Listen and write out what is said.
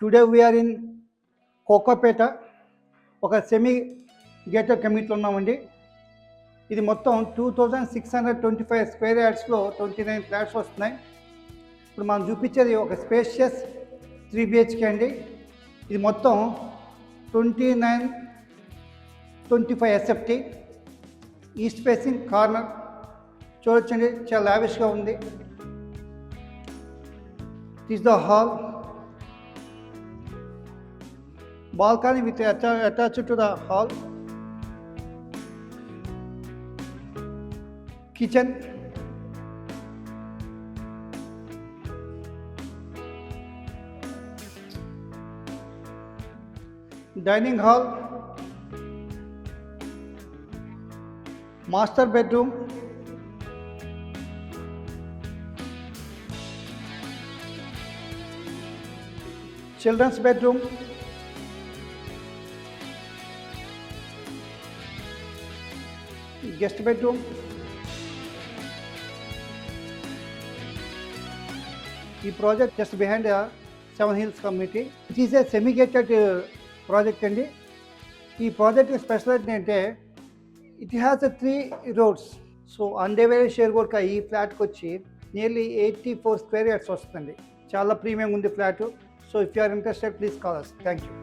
Today we are in కోకోపేట, ఒక semi gated కమ్యూనిటీలో ఉన్నామండి. ఇది మొత్తం 2625 స్క్వేర్ యార్డ్స్లో 29 ఫ్లాట్స్ వస్తున్నాయి. ఇప్పుడు మనం చూపించేది ఒక స్పేషియస్ 3 BHK అండి. ఇది మొత్తం 2925 SFT, ఈస్ట్ ఫేసింగ్ కార్నర్. చూడొచ్చండి, చాలా లావిష్గా ఉంది. It is the hall, balcony with attached to the hall, kitchen, dining hall, master bedroom, children's bedroom, guest bedroom, ఈ project just behind seven hills community. It is a semi-gated project అండి. ఈ project speciality అంటే it has 3 roads. So అండేవేరే share కూడా ఈ ఫ్లాట్కి వచ్చి nearly 84 square yards వస్తుంది. చాలా ప్రీమియం ఉంది flat. So if you are interested, please call us. Thank you.